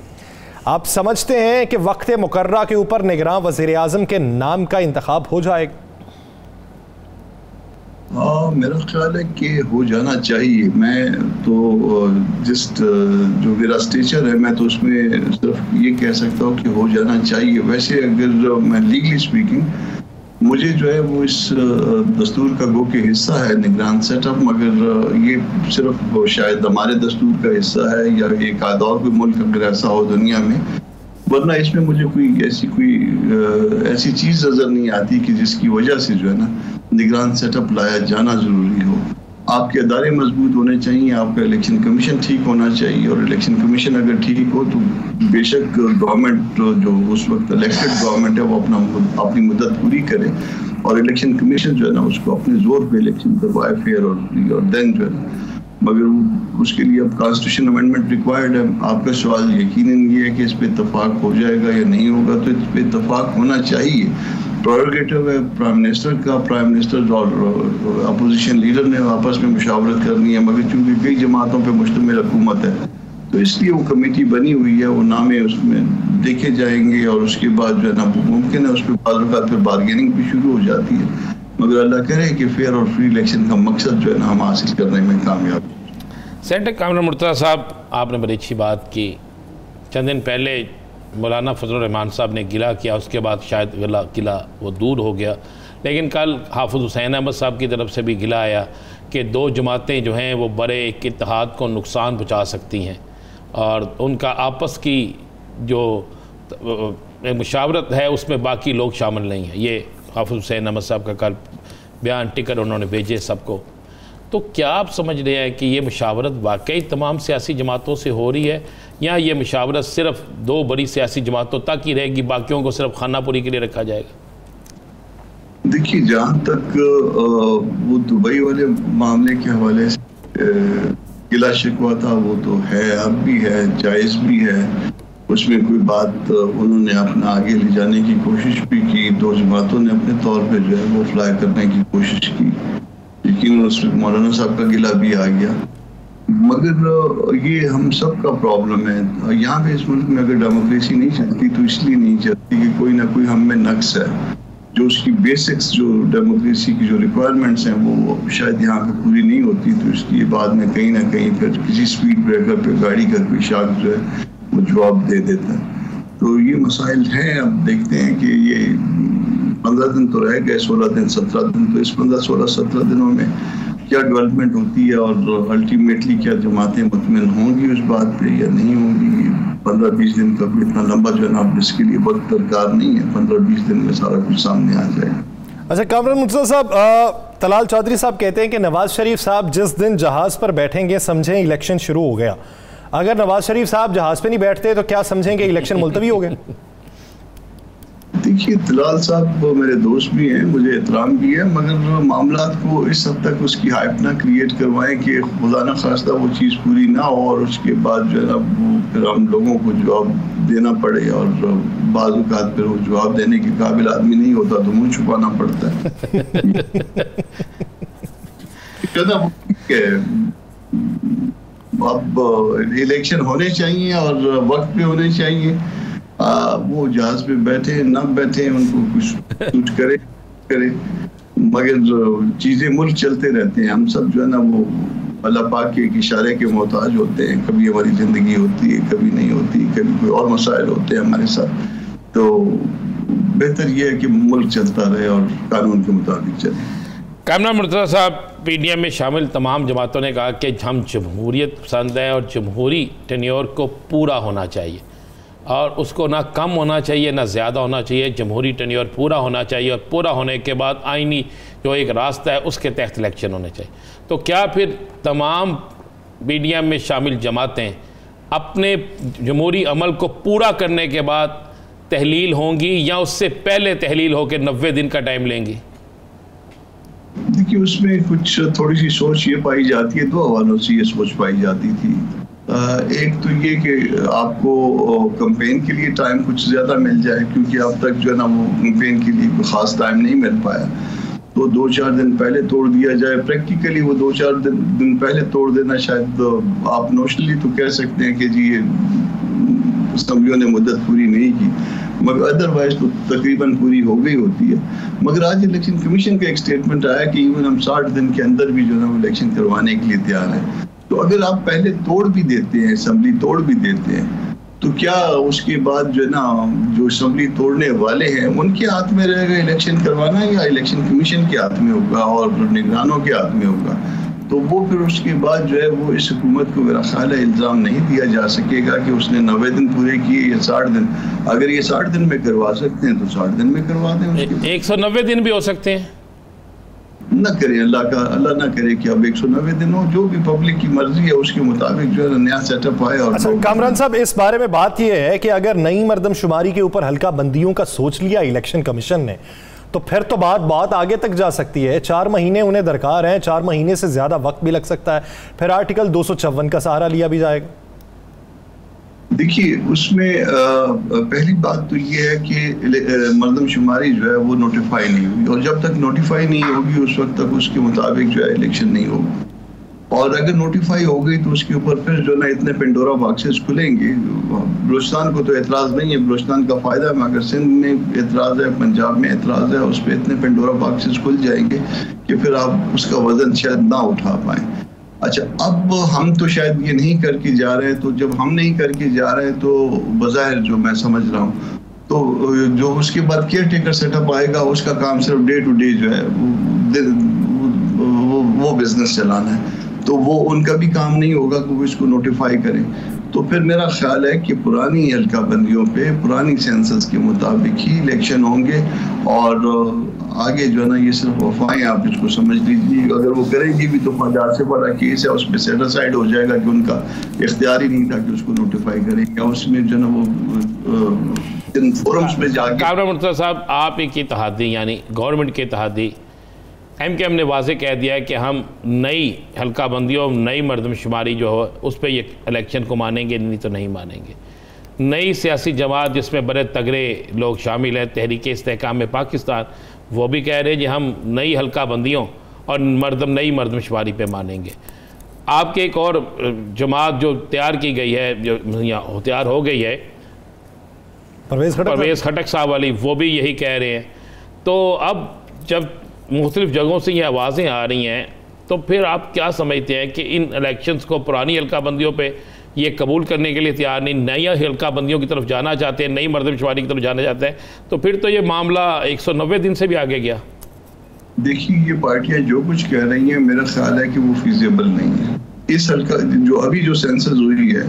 आप समझते हैं कि वक्त मुकर्रा के ऊपर निगरान वज़ीर आज़म के नाम का इंतखाब हो जाएगा? मेरा ख्याल है कि हो जाना चाहिए। मैं तो जो मेरा स्टेचर है मैं तो उसमें सिर्फ ये कह सकता हूँ कि हो जाना चाहिए। वैसे अगर मैं लीगली स्पीकिंग मुझे जो है वो इस दस्तूर का गो के हिस्सा है निगरान सेटअप, मगर ये सिर्फ शायद हमारे दस्तूर का हिस्सा है या एक आधा और कोई मुल्क अगर ऐसा हो दुनिया में, वरना इसमें मुझे कोई ऐसी चीज़ नज़र नहीं आती कि जिसकी वजह से जो है ना निगरान सेटअप लाया जाना ज़रूरी हो। आपके अदारे मजबूत होने चाहिए, आपका इलेक्शन कमीशन ठीक होना चाहिए, और इलेक्शन कमीशन अगर ठीक हो तो बेशक गवर्नमेंट जो उस वक्त इलेक्टेड गवर्नमेंट है वो अपनी मुद्दत पूरी करे, और इलेक्शन कमीशन जो है ना उसको अपने जोर पे इलेक्शन करवाए फेयर और देन जो है। मगर उसके लिए अब कॉन्स्टिट्यूशन अमेंडमेंट रिक्वायर्ड है। आपका सवाल यकीनन ये है कि इस पर इत्तफाक हो जाएगा या नहीं होगा, तो इस पर इत्तफाक होना चाहिए। प्रोरोगेटिव है प्राइम मिनिस्टर का, प्राइम मिनिस्टर और अपोजिशन लीडर ने आपस में मुशावरत करनी है, मगर चूंकि कई जमातों पे मुश्तमिल हुकूमत है तो इसलिए वो कमेटी बनी हुई है, वो नामे उसमें देखे जाएंगे, और उसके बाद जो है ना मुमकिन है उस पर फिर बारगेनिंग भी शुरू हो जाती है। मगर अल्लाह करे कि फेयर और फ्री इलेक्शन का मकसद जो है ना हम हासिल करने में कामयाब। सेनेटर कामरान मुर्तज़ा साहब, आपने बड़ी अच्छी बात की। चंद दिन पहले मौलाना फजल रहमान साहब ने गिला किया, उसके बाद शायद गिला वो दूर हो गया, लेकिन कल हाफिज़ हुसैन अहमद साहब की तरफ से भी गिला आया कि 2 जमातें जो हैं वो बड़े एक इत्तेहाद को नुकसान पहुँचा सकती हैं, और उनका आपस की जो मुशावरत है उसमें बाकी लोग शामिल नहीं हैं। ये हाफिज़ हुसैन अहमद साहब का कल बयान टिकर उन्होंने भेजे सबको। तो क्या आप समझ रहे हैं कि ये मुशावरत वाकई तमाम सियासी जमातों से हो रही है, या ये मुशावरत सिर्फ 2 बड़ी सियासी जमातों तक ही रहेगी, बाकियों को सिर्फ खानापुरी के लिए रखा जाएगा? देखिए, जहाँ तक वो दुबई वाले मामले के हवाले से गिला शिकवा था वो तो है, अब भी है, जायज़ भी है। उसमें कोई बात उन्होंने अपना आगे ले जाने की कोशिश भी की, 2 जमातों ने अपने तौर पे जो है वो फ्लाई करने की कोशिश की, लेकिन उसमें मौलाना साहब का गिला भी आ गया। मगर ये हम सब का प्रॉब्लम है। यहाँ पे इस मुल्क में अगर डेमोक्रेसी नहीं चलती तो इसलिए नहीं चलती कि कोई ना कोई हम में नक्स है, जो उसकी बेसिक्स जो डेमोक्रेसी की जो रिक्वायरमेंट्स हैं वो शायद यहाँ पे पूरी नहीं होती, तो इसलिए बाद में कहीं ना कहीं फिर किसी स्पीड ब्रेकर पे गाड़ी का कोई शाख जो है वो जवाब दे देता है। तो ये मसाइल हैं। अब देखते हैं कि ये 15 दिन तो रह गए, 16 दिन 17 दिन, तो इस 15, 16, 17 दिनों में क्या डेवलपमेंट होती है और अल्टीमेटली क्या जमातें मुतमिन होंगी उस बात पे या नहीं होंगी। 15-20 दिन का भी इतना लंबा जो है ना, इसके लिए वक्त दरकार नहीं है। 15-20 दिन में सारा कुछ सामने आ जाएगा। अच्छा कामरान मुर्तज़ा साहब, तलाल चौधरी साहब कहते हैं कि नवाज शरीफ साहब जिस दिन जहाज़ पर बैठेंगे समझें इलेक्शन शुरू हो गया। अगर नवाज शरीफ साहब जहाज़ पे नहीं बैठते तो क्या समझेंगे इलेक्शन मुलतवी हो गए? देखिए, तलाल साहब मेरे दोस्त भी हैं, मुझे एहतराम भी है, मगर मामला को इस हद तक उसकी हाइप ना क्रिएट करवाएं कि खुदा न खास्ता वो चीज़ पूरी ना हो और उसके बाद जो है ना फिर हम लोगों को जवाब देना पड़े। और बाज़ औक़ात फिर वो जवाब देने के काबिल आदमी नहीं होता तो मुँह छुपाना पड़ता है। अब इलेक्शन होने चाहिए और वक्त पे होने चाहिए। वो जहाज पे बैठे न बैठे उनको कुछ सूट करे, मगर चीजें मुल्क चलते रहते हैं। हम सब जो है ना वो अल्लाह पाक के इशारे के मोहताज होते हैं। कभी हमारी जिंदगी होती है, कभी नहीं होती, कभी कोई और मसाइल होते हैं हमारे साथ। तो बेहतर ये है कि मुल्क चलता रहे और कानून के मुताबिक चले। कामरान मुर्तज़ा साहब, पीडीएम में शामिल तमाम जमातों ने कहा कि हम जमहूरियत पसंद है और जमहूरी टेन्योर को पूरा होना चाहिए और उसको ना कम होना चाहिए ना ज़्यादा होना चाहिए। जमहूरी टेन्योर पूरा होना चाहिए और पूरा होने के बाद आइनी जो एक रास्ता है उसके तहत इलेक्शन होने चाहिए। तो क्या फिर तमाम पीडीएम में शामिल जमातें अपने जमहूरी अमल को पूरा करने के बाद तहलील होंगी या उससे पहले तहलील होकर 90 दिन का टाइम लेंगी? देखिए, उसमें कुछ थोड़ी सी सोच ये पाई जाती है, दो हवालों से ये सोच पाई जाती थी। एक तो ये कि आपको कैंपेन के लिए टाइम कुछ ज़्यादा मिल जाए, क्योंकि अब तक जो है ना वो कैंपेन के लिए कोई ख़ास टाइम नहीं मिल पाया, तो 2-4 दिन पहले तोड़ दिया जाए। प्रैक्टिकली वो 2-4 दिन पहले तोड़ देना शायद आप नोशनली तो कह सकते हैं कि जी असम्बलियों ने मुद्दत पूरी नहीं की, मगर अदरवाइज तो तकरीबन पूरी हो गई होती है। मगर आज इलेक्शन कमीशन का एक स्टेटमेंट आया कि इवन हम 60 दिन के अंदर भी जो है वो इलेक्शन करवाने के लिए तैयार हैं। तो अगर आप पहले तोड़ भी देते हैं, असम्बली तोड़ भी देते हैं, तो क्या उसके बाद जो है ना जो असम्बली तोड़ने वाले हैं उनके हाथ में रहेगा इलेक्शन करवाना या इलेक्शन कमीशन के हाथ में होगा और निगरानों के हाथ में होगा? तो वो फिर उसके बाद जो है वो इस हुकूमत को मेरा ख्याल है इल्ज़ाम नहीं दिया जा सकेगा कि उसने 90 दिन पूरे किए या 60 दिन। अगर ये 60 दिन में करवा सकते हैं तो 60 दिन में करवा दें। 190 दिन भी हो सकते हैं, ना करें, अल्लाह ना करे कि अब 190 दिन हो। जो भी पब्लिक की मर्जी है उसके मुताबिक जो है नया सेटअप आए। और अच्छा कामरान साहब, इस बारे में बात यह है कि अगर नई मरदमशुमारी के ऊपर हल्का बंदियों का सोच लिया इलेक्शन कमीशन ने तो फिर तो बात बहुत आगे तक जा सकती है। 4 महीने उन्हें दरकार हैं, 4 महीने से ज्यादा वक्त भी लग सकता है, फिर आर्टिकल 256 का सहारा लिया भी जाएगा। देखिए, उसमें पहली बात तो ये है कि मरदमशुमारी जो है वो नोटिफाई नहीं हुई, और जब तक नोटिफाई नहीं होगी उस वक्त तक उसके मुताबिक जो है इलेक्शन नहीं होगा। और अगर नोटिफाई हो गई तो उसके ऊपर फिर जो ना इतने पेंडोरा बॉक्सेस खुलेंगे। बलूचिस्तान को तो एतराज़ नहीं है, बलूचिस्तान का फ़ायदा है, मगर सिंध में एतराज़ है, पंजाब में एतराज़ है, उस पर इतने पेंडोरा बॉक्सेस खुल जाएंगे कि फिर आप उसका वजन शायद ना उठा पाएँ। अच्छा, अब हम तो शायद ये नहीं करके जा रहे हैं, तो जब हम नहीं करके जा रहे हैं तो बज़ाहिर जो मैं समझ रहा हूँ तो जो उसके बाद केयर टेकर सेटअप आएगा उसका काम सिर्फ डे टू डे जो है वो बिजनेस चलाना है, तो वो उनका भी काम नहीं होगा कि वो इसको नोटिफाई करें। तो फिर मेरा ख्याल है कि पुरानी हल्का बंदियों पे पुरानी सेंसस के मुताबिक ही इलेक्शन होंगे, और आगे जो है ना ये सिर्फ अफवाहें, आप इसको समझ लीजिए। अगर वो करेंगी भी तो 50 से बड़ा केस है, उसमें सेटिस्फाइड हो जाएगा कि उनका इख्तियार ही नहीं था कि उसको नोटिफाई करें, या उसमें जो है ना वो इन फोरम्स में जाके। कामरान मुर्तज़ा साहब, आप एक इत्तेहादी यानी गवर्नमेंट के इत्तेहादी MKM ने वाज़े कह दिया है कि हम नई हल्का बंदियों, नई मरदमशुमारी जो हो उस पर ये इलेक्शन को मानेंगे, नहीं तो नहीं मानेंगे। नई सियासी जमात जिसमें बड़े तगड़े लोग शामिल हैं, तहरीक इस्तेहकाम पाकिस्तान, वो भी कह रहे हैं कि हम नई हल्का बंदियों और नई मरदमशुमारी पे मानेंगे। आपके एक और जमात जो तैयार की गई है, जो तैयार हो गई है, परवेज़ खटक साहब वाली, वो भी यही कह रहे हैं। तो अब जब मुख्तलिफ जगहों से ये आवाज़ें आ रही हैं, तो फिर आप क्या समझते हैं कि इन इलेक्शंस को पुरानी हल्का बंदियों पे ये कबूल करने के लिए तैयार नहीं, नई हल्का बंदियों की तरफ जाना चाहते हैं, नई मर्दमशुमारी की तरफ जाना चाहते हैं, तो फिर तो ये मामला 190 दिन से भी आगे गया। देखिए, ये पार्टियां जो कुछ कह रही हैं, मेरा ख्याल है कि वो फिजिबल नहीं है। इस हल्का जो अभी जो सेंसस हुई है,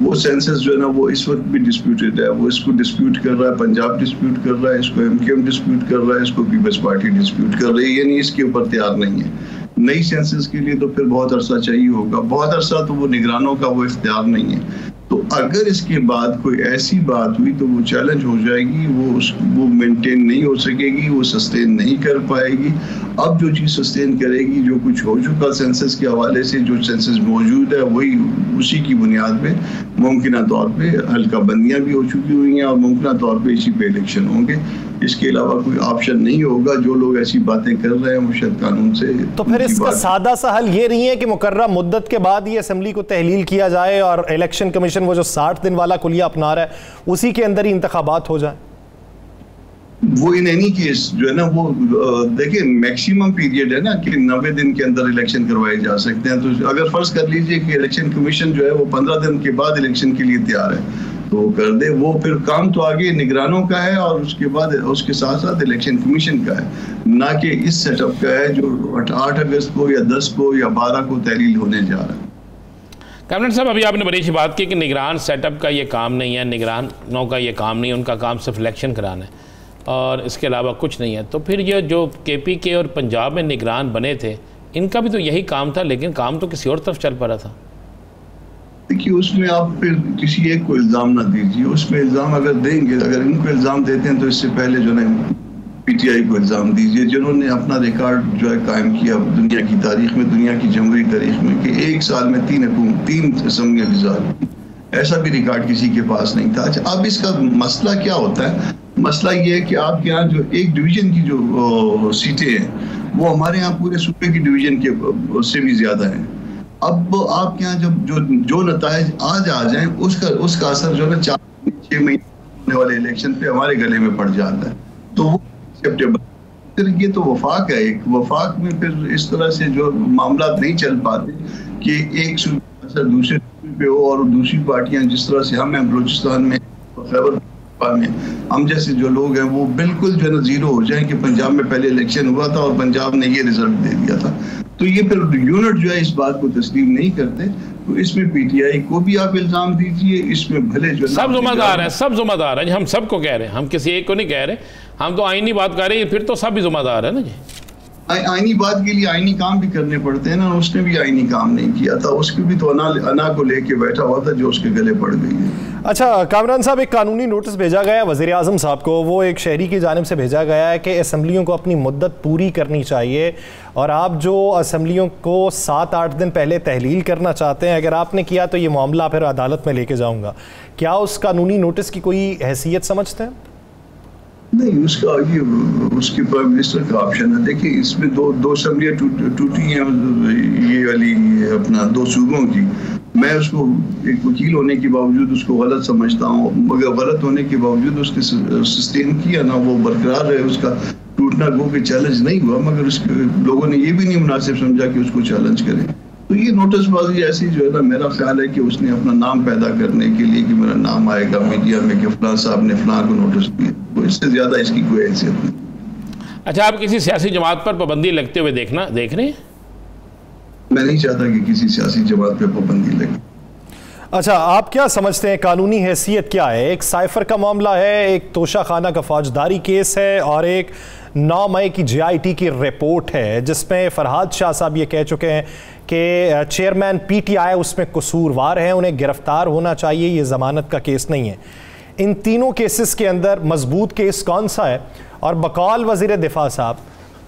वो सेंसस जो है ना, वो इस वक्त भी डिस्प्यूटेड है। वो इसको डिस्प्यूट कर रहा है, पंजाब डिस्प्यूट कर रहा है, इसको MKM डिस्प्यूट कर रहा है, इसको पीपल्स पार्टी डिस्प्यूट कर रही है, यानी इसके ऊपर तैयार नहीं है। नई सेंसस के लिए तो फिर बहुत अरसा चाहिए होगा, बहुत अरसा तो वो निगरानों का वो इख्तियार नहीं है। तो अगर इसके बाद कोई ऐसी बात हुई तो वो चैलेंज हो जाएगी, वो मेंटेन नहीं हो सकेगी, वो सस्टेन नहीं कर पाएगी। अब जो चीज़ सस्टेन करेगी, जो कुछ हो चुका सेंसस के हवाले से, जो सेंसस मौजूद है, वही उसी की बुनियाद पे मुमकिन तौर पे हल्का बंदियाँ भी हो चुकी हुई हैं और मुमकिन तौर पे इसी पे इलेक्शन होंगे। इसके अलावा कोई ऑप्शन नहीं होगा। जो लोग ऐसी बातें कर रहे हैं वो शायद कानून से, तो फिर इसका सादा सा हल ये नहीं है कि मुकर्रर मुद्दत के बाद ही असेंबली को तहलील किया जाए और इलेक्शन कमीशन वो जो 60 दिन वाला कुलिया अपना रहा है उसी के अंदर ही इंतखाबात हो जाए? वो इन एनी केस जो है ना, वो देखिए मैक्सिमम पीरियड है ना कि 90 दिन के अंदर इलेक्शन करवाए जा सकते हैं। तो अगर फर्ज कर लीजिए कि इलेक्शन कमीशन जो है वो 15 दिन के बाद इलेक्शन के लिए तैयार है, तो कर दे। वो फिर काम तो आगे निगरानों का है और उसके बाद उसके साथ साथ इलेक्शन कमीशन का है, ना कि इस सेटअप का है जो 8 अगस्त को या 10 को या 12 को तहलील होने जा रहा है। कैबिनेट साहब, अभी आपने बड़ी अच्छी बात की कि निगरान सेटअप का ये काम नहीं है, निगरानों का ये काम नहीं है, उनका काम सिर्फ इलेक्शन कराना है और इसके अलावा कुछ नहीं है। तो फिर ये जो KPK और पंजाब में निगरान बने थे, इनका भी तो यही काम था, लेकिन काम तो किसी और तरफ चल पड़ा था। देखिए, उसमें आप फिर किसी एक को इल्ज़ाम ना दीजिए। उसमें इल्ज़ाम अगर देंगे, अगर इनको इल्ज़ाम देते हैं तो इससे पहले जो है PTI को इल्ज़ाम दीजिए, जिन्होंने अपना रिकॉर्ड जो है कायम किया दुनिया की तारीख में, दुनिया की जमहूरी तारीख में, कि एक साल में 3 असम्बलियाँ गुज़ारी। ऐसा भी रिकॉर्ड किसी के पास नहीं था। अच्छा, अब इसका मसला क्या होता है? मसला ये है कि आपके यहाँ जो एक डिवीज़न की जो सीटें हैं, वो हमारे यहाँ पूरे सूबे की डिवीज़न के से भी ज़्यादा हैं। अब आपके यहाँ जब जो नताइज आज आ जाएं, उसका असर जो है 4-6 महीने होने वाले इलेक्शन पे हमारे गले में पड़ जाता है। तो वो फिर ये तो वफाक है। एक वफाक में फिर इस तरह से जो मामला नहीं चल पाते कि एक सूबे असर दूसरे पे हो, और दूसरी पार्टियां जिस तरह से हम हैं बलूचिस्तान में, खैबर में, हम जैसे जो लोग हैं वो बिल्कुल जो है ना जीरो हो जाए कि पंजाब में पहले इलेक्शन हुआ था और पंजाब ने ये रिजल्ट दे दिया था। तो ये फिर यूनिट जो है इस बात को तस्लीम नहीं करते। तो इसमें PTI को भी आप इल्जाम दीजिए, इसमें भले जो सब जिम्मेदार है, सब जिम्मेदार है। हम सबको कह रहे हैं, हम किसी एक को नहीं कह रहे, हम तो आईनी बात कर रहे हैं, फिर तो सब भी जिम्मेदार है ना जी। आईनी बात के लिए आईनी काम भी करने पड़ते हैं ना। उसने भी आईनी काम नहीं किया था, उसकी भी तो अना को लेके बैठा हुआ था जो उसके गले पड़ गई है। अच्छा कामरान साहब, एक कानूनी नोटिस भेजा गया है वज़ीर आज़म साहब को, वो एक शहरी की जानिब से भेजा गया है कि असम्बलियों को अपनी मुद्दत पूरी करनी चाहिए और आप जो असम्बलियों को 7-8 दिन पहले तहलील करना चाहते हैं, अगर आपने किया तो ये मामला फिर अदालत में लेके जाऊँगा। क्या उस कानूनी नोटिस की कोई हैसियत समझते हैं? नहीं, उसका ये उसके प्राइम मिनिस्टर का ऑप्शन है। देखिए, इसमें दो असम्बलियाँ टूटी हैं, ये वाली अपना 2 सूबों की। मैं उसको एक वकील होने के बावजूद उसको गलत समझता हूँ, मगर गलत होने के बावजूद उसके सस्टेन किया ना, वो बरकरार है, उसका टूटना गो के चैलेंज नहीं हुआ, मगर उसके लोगों ने ये भी नहीं मुनासिब समझा कि उसको चैलेंज करें। तो ये नोटिसबाजी ऐसी जो है ना, मेरा ख्याल है कि उसने अपना नाम पैदा करने के लिए कि मेरा नाम आएगा मीडिया में कि फलां साहब ने फलां को नोटिस दिया, तो इससे ज़्यादा इसकी कोई हैसियत नहीं। अच्छा, आप किसी सियासी जमात पर पाबंदी लगते हुए देख रहे हैं? मैं नहीं चाहता कि किसी सियासी जमात पर पाबंदी लगे। अच्छा, आप क्या समझते हैं कानूनी हैसियत क्या है? एक साइफर का मामला है, एक तोशा खाना का फौजदारी केस है और एक 9 मई की JIT की रिपोर्ट है जिसमें फरहाद शाह साहब ये कह चुके हैं कि चेयरमैन PTI उसमें कसूरवार हैं, उन्हें गिरफ्तार होना चाहिए, ये ज़मानत का केस नहीं है। इन तीनों केसेस के अंदर मजबूत केस कौन सा है? और बकौल वज़ीर दिफा साहब,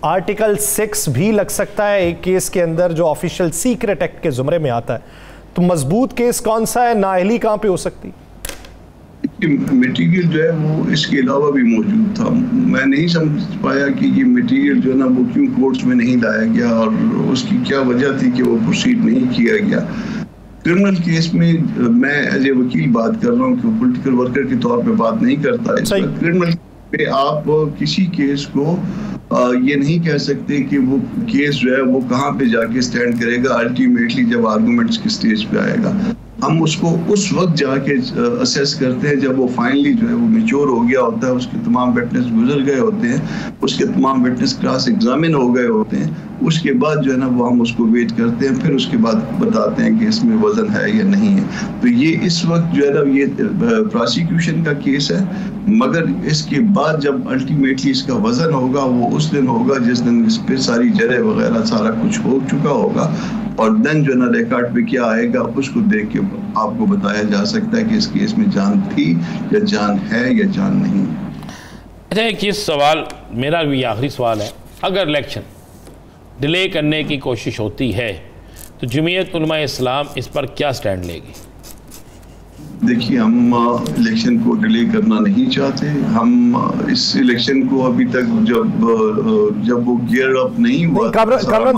आर्टिकल 6 भी लग सकता है एक केस के अंदर जो ऑफिशियल सीक्रेट एक्ट के ज़ुमरे में आता है। तो मजबूत केस कौन सा है? नाअहली कहाँ पे हो सकती? मटेरियल जो है वो इसके अलावा भी मौजूद था। मैं नहीं समझ पाया कि ये मटेरियल जो है ना वो क्यों कोर्ट्स में नहीं लाया गया और उसकी क्या वजह थी कि वो प्रोसीड नहीं किया गया। क्रिमिनल केस में मैं एज ए वकील बात कर रहा हूँ कि पॉलिटिकल वर्कर के तौर पे बात नहीं करता। क्रिमिनल पे आप किसी केस को ये नहीं कह सकते कि वो केस जो है वो कहाँ पे जाके स्टैंड करेगा। अल्टीमेटली जब आर्गूमेंट्स की स्टेज पे आएगा हम उसको उस वक्त जाके असेस करते हैं जब वो फाइनली जो है वो मैच्योर हो गया होता है, उसके तमाम विटनेस गुजर गए होते हैं, उसके तमाम विटनेस क्रॉस एग्जामिन हो गए होते हैं। उसके बाद जो है ना वो हम उसको वेट करते हैं, फिर उसके बाद बताते हैं कि इसमें वजन है या नहीं है। तो ये इस वक्त जो है ना ये प्रोसिक्यूशन का केस है, मगर इसके बाद जब अल्टीमेटली इसका वजन होगा वो उस दिन होगा जिस दिन इस पर सारी जरे वगैरह सारा कुछ हो चुका होगा, और देन जो है ना रिकॉर्ड पे क्या आएगा उसको देख के आपको बताया जा सकता है कि इस केस में जान थी या जान है या जान नहीं। अच्छा, एक ये सवाल मेरा भी आखिरी सवाल है, अगर इलेक्शन डिले करने की कोशिश होती है तो जमीयत उलमा इस्लाम इस पर क्या स्टैंड लेगी? देखिए, हम इलेक्शन को डिले करना नहीं चाहते। हम इस इलेक्शन को अभी तक जब वो गियर अप नहीं हुआ। कामरान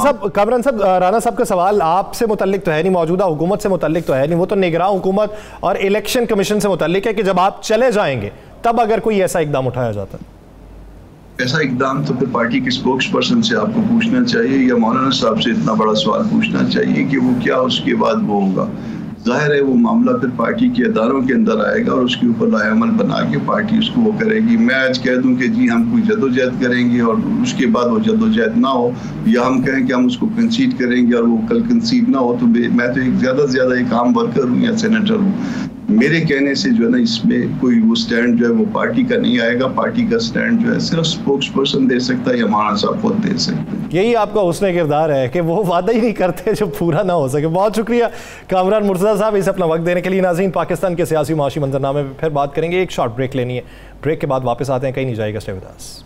साहब, राना साहब का सवाल आपसे मुतल्लिक तो है नहीं, मौजूदा हुकूमत से मुतल्लिक तो है नहीं, वो तो निगरान हुकूमत और इलेक्शन कमीशन से मुतल्लिक है कि जब आप चले जाएंगे तब अगर कोई ऐसा इकदाम उठाया जाता है। ऐसा इकदाम तो फिर पार्टी के स्पोक्स पर्सन से आपको पूछना चाहिए या मौलाना साहब से इतना बड़ा सवाल पूछना चाहिए कि वो क्या उसके बाद वो होगा। जाहिर है वो मामला फिर पार्टी के अदारों के अंदर आएगा और उसके ऊपर रायअमल बना के पार्टी उसको वो करेगी। मैं आज कह दूं कि जी हम कोई जद्दोजहद करेंगे और उसके बाद वो जद्दोजहद ना हो, या हम कहें कि हम उसको कंसीड करेंगे और वो कल कंसीड ना हो, तो मैं तो एक ज़्यादा से ज़्यादा एक आम वर्कर हूँ या सेनेटर हूँ। मेरे कहने से जो है ना इसमें कोई वो स्टैंड जो है वो पार्टी का नहीं आएगा। पार्टी का स्टैंड जो है सिर्फ स्पोक्स पर्सन दे सकता है या मौलाना साहब खुद दे सकते हैं। यही आपका हुस्न किरदार है कि वो वादा ही नहीं करते जो पूरा ना हो सके। बहुत शुक्रिया कामरान मुर्तज़ा साहब इसे अपना वक्त देने के लिए। नाज़रीन, पाकिस्तान के सियासी माशी मंजरनामे में फिर बात करेंगे, एक शॉर्ट ब्रेक लेनी है, ब्रेक के बाद वापस आते हैं, कहीं नहीं जाएगा, स्टे विद अस।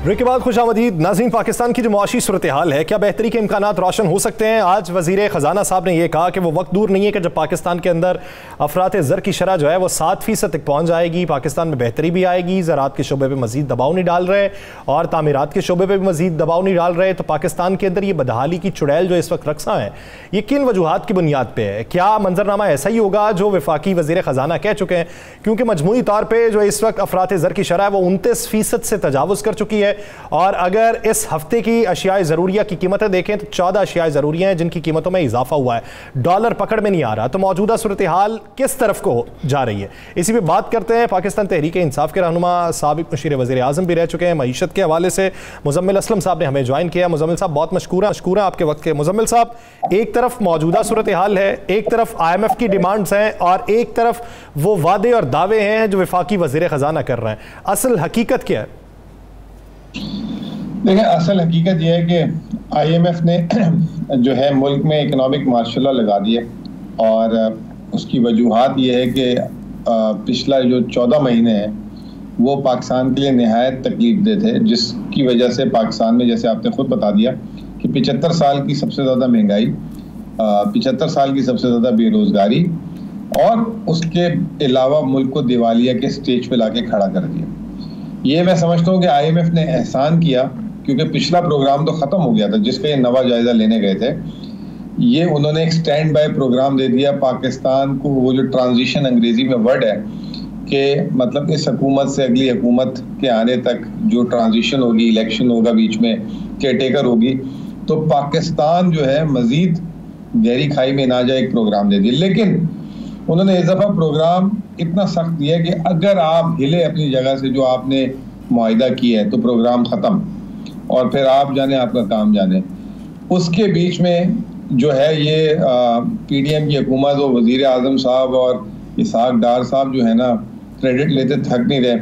ब्रेक के बाद खुशामदीद। नाज़रीन, पाकिस्तान की जो मुआशी सूरत हाल है, क्या बेहतरी के इम्कानात रोशन हो सकते हैं? आज वज़ीर ख़जाना साहब ने यह कहा कि वो वक्त दूर नहीं है कि जब पाकिस्तान के अंदर अफरात ज़र की शरह जो है वो 7% तक पहुँच जाएगी, पाकिस्तान में बेहतरी भी आएगी, ज़राअत के शोबे पर मज़ीद दबाव नहीं डाल रहे और तामीरात के शोबे पर भी मज़ीद दबाव नहीं डाल रहे। तो पाकिस्तान के अंदर ये बदहाली की चुड़ैल जो इस वक्त रक्सा है, ये किन वजूहात की बुनियाद पर है? क्या मंजरनामा ऐसा ही होगा जो वफाकी वज़ीर ख़जाना कह चुके हैं? क्योंकि मजमूई तौर पर जो इस वक्त अफरात ज़र की शरह है वो 29% से तजावुज़ कर चुकी है, और अगर इस हफ्ते की अशियाए ज़रूरिया की कीमतें देखें तो 14 अशियाए ज़रूरिया हैं जिनकी कीमतों में इजाफा हुआ है, डॉलर पकड़ में नहीं आ रहा। तो मौजूदा सूरत हाल किस तरफ को जा रही है, इसी पे बात करते हैं। पाकिस्तान तहरीक इंसाफ के रहनुमा साबिक मुशीर वज़ीर आज़म भी रह चुके हैं, मईशत के हवाले से मुजम्मिल असलम साहब ने हमें ज्वाइन किया। मुजम्मिल साहब, बहुत मशकूर है आपके वक्त के। मुजम्मिल साहब, एक तरफ मौजूदा सूरत हाल है, एक तरफ IMF की डिमांड्स हैं और एक तरफ वो वादे और दावे हैं जो वफाकी वज़ीर ख़जाना कर रहे हैं, असल हकीकत क्या है? देखिए, असल हकीकत यह है कि IMF ने जो है मुल्क में इकनॉमिक मार्शल लॉ लगा दिया और उसकी वजूहात ये है कि पिछला जो 14 महीने हैं वो पाकिस्तान के लिए नहायत तकलीफ दे थे, जिसकी वजह से पाकिस्तान में, जैसे आपने खुद बता दिया कि 75 साल की सबसे ज़्यादा महंगाई, 75 साल की सबसे ज़्यादा बेरोज़गारी और उसके अलावा मुल्क को दिवालिया के स्टेज पे लाके खड़ा कर दिया। ये मैं समझता हूँ कि IMF ने एहसान किया, क्योंकि पिछला प्रोग्राम तो ख़त्म हो गया था जिसका ये नवा जायज़ा लेने गए थे। ये उन्होंने एक स्टैंड बाय प्रोग्राम दे दिया पाकिस्तान को। वो जो ट्रांजिशन अंग्रेज़ी में वर्ड है कि मतलब इस हुकूमत से अगली हुकूमत के आने तक जो ट्रांजिशन होगी, इलेक्शन होगा, बीच में केयर टेकर होगी, तो पाकिस्तान जो है मज़ीद गहरी खाई में ना जाए, एक प्रोग्राम दे दिया। लेकिन उन्होंने इस दफ़ा प्रोग्राम इतना सख्त दिया कि अगर आप हिले अपनी जगह से जो आपने मुआहिदा किया है तो प्रोग्राम ख़त्म और फिर आप जाने, आपका काम जाने। उसके बीच में जो है ये PDM की हुकूमत और वज़ीर आज़म साहब और इसहाक डार साहब जो है ना, क्रेडिट लेते थक नहीं रहे।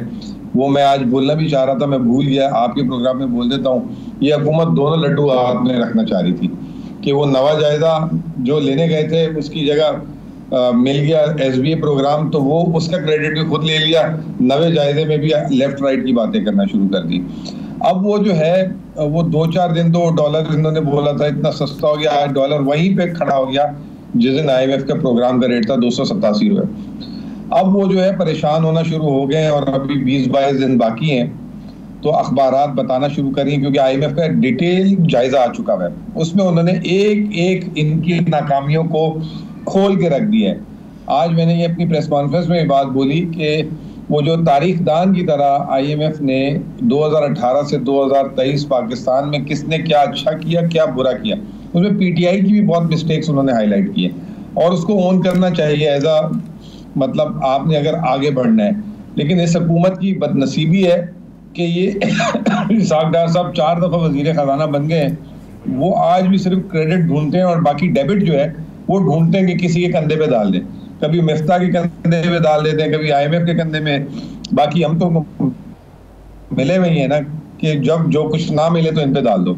वो मैं आज बोलना भी चाह रहा था, मैं भूल गया, आपके प्रोग्राम में बोल देता हूँ। ये हुकूमत दोनों लड्डू हाथ में रखना चाह रही थी कि वो नवा जायज़ा जो लेने गए थे उसकी जगह मिल गया SBA प्रोग्राम, तो वो उसका क्रेडिट भी खुद ले लिया, नवे जायजे में भी लेफ्ट राइट की बातें करना शुरू कर दी। अब वो जो है वो 2-4 दिन तो डॉलर इन्होंने बोला था इतना सस्ता हो गया, आज डॉलर वहीं पे खड़ा हो गया जिस दिन IMF का प्रोग्राम का रेट था 287 रुपये। अब वो जो है परेशान होना शुरू हो गए और अभी 20-22 दिन बाकी हैं, तो अखबारात बताना शुरू करें क्योंकि IMF का डिटेल जायजा आ चुका है, उसमें उन्होंने एक एक इनकी नाकामियों को खोल के रख दिया है। आज मैंने ये अपनी प्रेस कॉन्फ्रेंस में बात बोली कि वो जो तारीखदान की तरह IMF ने 2018 से 2023 पाकिस्तान में किसने क्या अच्छा किया क्या बुरा किया, उसमें PTI की भी बहुत मिस्टेक्स उन्होंने हाईलाइट किए और उसको ओन करना चाहिए एज अ, मतलब आपने अगर आगे बढ़ना है। लेकिन इस हुकूमत की बदनसीबी है कि ये इसाक डार साहब 4 दफ़ा वज़ीर ख़जाना बन गए हैं, वो आज भी सिर्फ क्रेडिट ढूंढते हैं और बाकी डेबिट जो है वो ढूंढते हैं कि किसी के कंधे पे डाल दें, कभी मिफ्ता के कंधे पे डाल देते हैं, कभी IMF के कंधे में। बाकी हम तो मिले हुए ही है ना कि जब जो कुछ ना मिले तो इन पे डाल दो।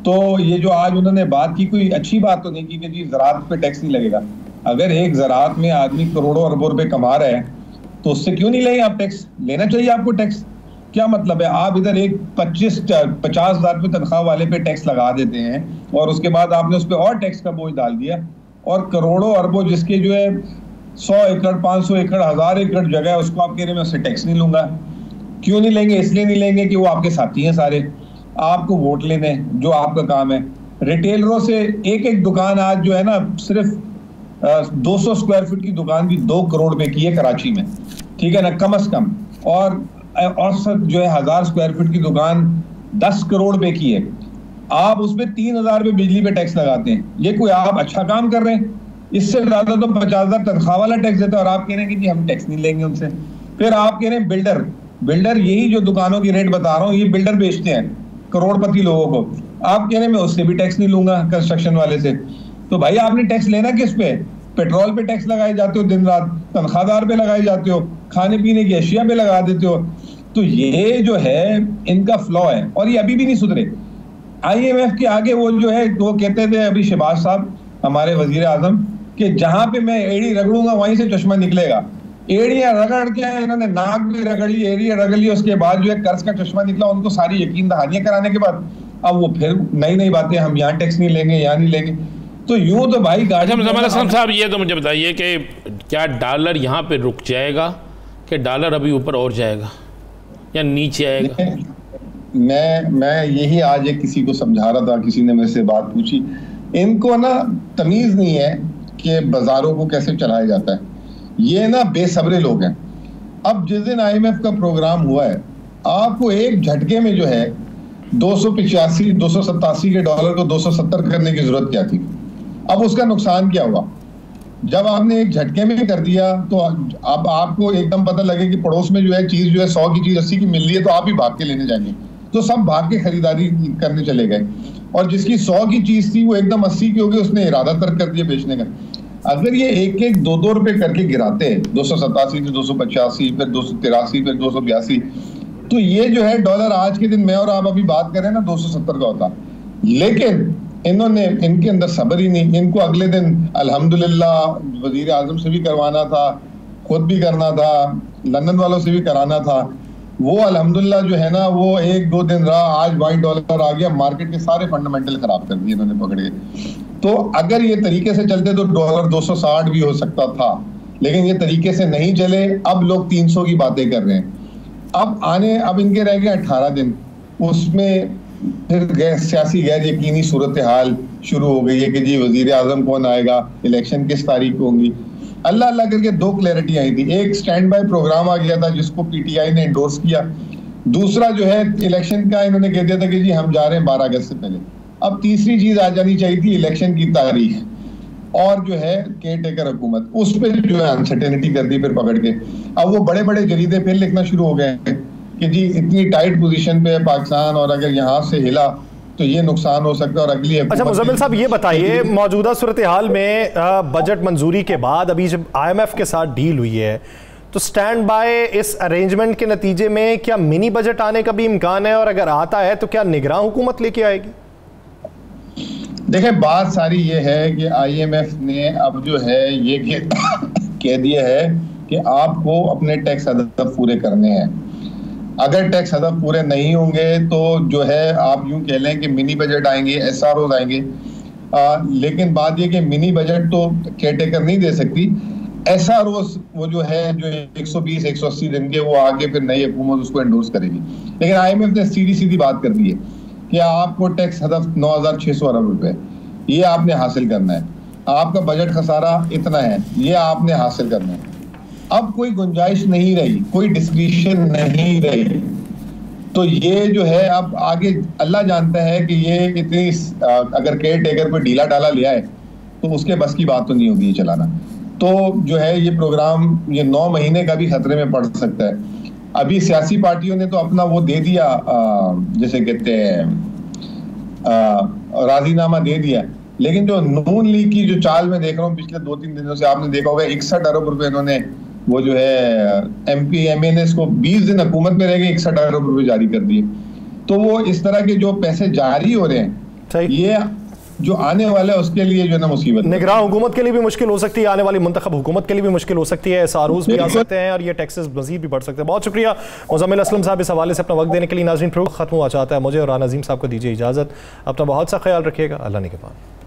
तो ये जो आज उन्होंने बात की, कोई अच्छी बात तो नहीं की कि जी ज़राअत पे टैक्स नहीं लगेगा। अगर एक ज़राअत में आदमी करोड़ों अरबों रुपए कमा रहा है तो उससे क्यों नहीं लेंगे आप टैक्स? लेना चाहिए आपको टैक्स। क्या मतलब है, आप इधर एक 50 हज़ार रुपये तनख्वाह वाले पे टैक्स लगा देते हैं और उसके बाद आपने उस पर और टैक्स का बोझ डाल दिया, और करोड़ों अरबों जिसके जो है 100 एकड़ 500 एकड़ 1000 एकड़ जगह है उसको आप कह रहे हैं मैं उससे टैक्स नहीं लूंगा। क्यों नहीं लेंगे? इसलिए नहीं लेंगे कि वो आपके साथी हैं सारे, आपको वोट लेने जो आपका काम है। रिटेलरों से एक एक दुकान आज जो है ना सिर्फ 200 स्क्वायर फीट की दुकान भी 2 करोड़ रुपए की है कराची में, ठीक है ना, कम से कम, और औसत जो है 1000 स्क्वायर फीट की दुकान 10 करोड़ रुपए की है। आप उसमें 3000 रुपये बिजली पे टैक्स लगाते हैं, ये कोई आप अच्छा काम कर रहे हैं? इससे ज्यादा तो 50,000 तनख्वाह वाला टैक्स देता है और आप कह रहे हैं कि जी हम टैक्स नहीं लेंगे उनसे। फिर आप कह रहे हैं बिल्डर यही जो दुकानों की रेट बता रहा हूँ, ये बिल्डर बेचते हैं करोड़पति लोगों को, आप कह रहे हैं मैं उससे भी टैक्स नहीं लूंगा कंस्ट्रक्शन वाले से। तो भाई आपने टैक्स लेना किस पे? पेट्रोल पे टैक्स लगाए जाते हो दिन रात, तनख्वाहदार पे लगाए जाते हो, खाने पीने की अशिया पे लगा देते हो। तो ये जो है इनका फ्लॉ है और ये अभी भी नहीं सुधरे। IMF के आगे वो जो है वो कहते थे अभी शहबाज साहब हमारे वजीर आजम कि जहां पे मैं एड़ी रगड़ूंगा वहीं से चश्मा निकलेगा। एड़ियां रगड़ के इन्होंने नाक भी रगड़ ली, एड़ियां रगड़ ली, उसके बाद जो है कर्ज का चश्मा निकला, उनको सारी यकीन दहानियां कराने के बाद अब वो फिर नई नई बातें, हम यहाँ टैक्स नहीं लेंगे, यहाँ नहीं लेंगे। तो यूं तो भाई साहब ये तो मुझे बताइए कि क्या डॉलर यहाँ पे रुक जाएगा कि डॉलर अभी ऊपर और जाएगा या नीचे आएगा? मैं यही आज एक किसी को समझा रहा था, किसी ने मेरे से बात पूछी, इनको ना तमीज नहीं है कि बाजारों को कैसे चलाया जाता है। ये ना बेसब्रे लोग हैं। अब जिस दिन IMF का प्रोग्राम हुआ है, आपको एक झटके में जो है 287 के डॉलर को 270 करने की जरूरत क्या थी? अब उसका नुकसान क्या हुआ? जब आपने एक झटके में कर दिया तो अब आपको एकदम पता लगे कि पड़ोस में जो है चीज जो है 100 की चीज 80 की मिल रही है, तो आप भी भाग के लेने जाएंगे, तो सब भाग के खरीदारी करने चले गए, और जिसकी 100 की चीज थी वो एकदम 80 की हो गई, उसने इरादा तर्क कर दिया बेचने का। अगर ये एक एक 2-2 रुपए करके गिराते हैं, 287 से 285, फिर 283, फिर 282, तो ये जो है डॉलर आज के दिन मैं और आप अभी बात कर रहे हैं ना 270 का होता। लेकिन इन्होंने, इनके अंदर सब्र ही नहीं। इनको अगले दिन अल्हम्दुलिल्लाह वजीर आजम से भी करवाना था, खुद भी करना था, लंदन वालों से भी कराना था। वो अल्हम्दुलिल्लाह जो है ना वो 1-2 दिन रहा, आज वाइट डॉलर आ गया, मार्केट के सारे फंडामेंटल खराब कर दिए इन्होंने पकड़ के। तो अगर ये तरीके से चलते तो डॉलर 260 भी हो सकता था, लेकिन ये तरीके से नहीं चले। अब लोग 300 की बातें कर रहे हैं। अब इनके रह गए 18 दिन, उसमें फिर सियासी गैर यकीनी सूरत हाल शुरू हो गई है कि जी वजीर आजम कौन आएगा, इलेक्शन किस तारीख को होंगी। अल्लाह अल्लाह करके 2 क्लैरिटी आई थी। एक स्टैंड बाय प्रोग्राम आ गया था जिसको PTI ने एंडोर्स किया। दूसरा जो है इलेक्शन का इन्होंने कह दिया था कि जी हम जा रहे हैं 12 अगस्त से पहले। अब तीसरी चीज आ जानी चाहिए थी इलेक्शन की तारीख और जो है केयर टेकर हुकूमत, उस पर जो है अनसर्टेनिटी कर दी फिर पकड़ के। अब वो बड़े बड़े जरीदे फिर लिखना शुरू हो गए कि जी इतनी टाइट पोजीशन पे है पाकिस्तान और अगर यहाँ से हिला तो ये नुकसान हो सकता है और अगली। अच्छा मुज़म्मिल साहब ये बताइए, मौजूदा सूरत हाल में बजट मंजूरी के बाद अभी जब IMF के साथ डील हुई है तो स्टैंड बाय इस अरेंजमेंट के नतीजे में क्या मिनी बजट आने का भी इम्कान है, और अगर आता है तो क्या निगरान हुकूमत लेके आएगी? देखें, बात सारी ये है कि IMF ने अब जो है ये कह दिया है कि आपको अपने टैक्स हदफ पूरे करने हैं। अगर टैक्स हदफ पूरे नहीं होंगे तो जो है आप यूं कह लें कि मिनी बजट आएंगे, SROs आएंगे। लेकिन बात ये कि मिनी बजट तो केयरटेकर नहीं दे सकती। SROs वो जो है जो 120-180 दिन के, वो आगे फिर नई हुकूमत उसको एंडोर्स करेगी। लेकिन IMF ने सीधी सीधी बात कर दी है कि आपको टैक्स हदफ 9,600 अरब रुपए ये आपने हासिल करना है। आपका बजट खसारा इतना है, ये आपने हासिल करना है। अब कोई गुंजाइश नहीं रही, कोई डिस्क्रिशन नहीं रही। तो ये जो है अब आगे अल्लाह जानता है कि ये इतनी अगर केयर टेकर पर ढीला डाला लिया है तो उसके बस की बात तो नहीं होगी ये चलाना। तो जो है ये प्रोग्राम ये 9 महीने का भी खतरे में पड़ सकता है। अभी सियासी पार्टियों ने तो अपना वो दे दिया, जैसे कहते हैं राजीनामा दे दिया। लेकिन जो नून लीग की जो चाल में देख रहा हूँ पिछले 2-3 दिनों से, आपने देखा होगा 61 अरब रुपए इन्होंने वो जो है MP MNS को 20 दिन हुकूमत में रह गए 61 अरब रुपए जारी कर दिए। तो वो इस तरह के जो पैसे जारी हो रहे हैं, ये जो आने वाला है उसके लिए जो है ना मुसीबत, निगरान हुकूमत के लिए भी मुश्किल हो सकती है, आने वाली मुंतखब हुकूमत के लिए भी मुश्किल हो सकती है। SROs भी आ सकते हैं और ये टैक्सेस मजीद भी बढ़ सकते हैं। बहुत शुक्रिया मुज़म्मिल असलम साहब इस हवाले से अपना वक्त देने के लिए। नाज़रीन, प्रोग्राम खत्म हुआ चाहता है, मुझे और राना अज़ीम साहब को दीजिए इजाज़त। अपना बहुत सा ख्याल रखिएगा। अल्लाह ने के पास।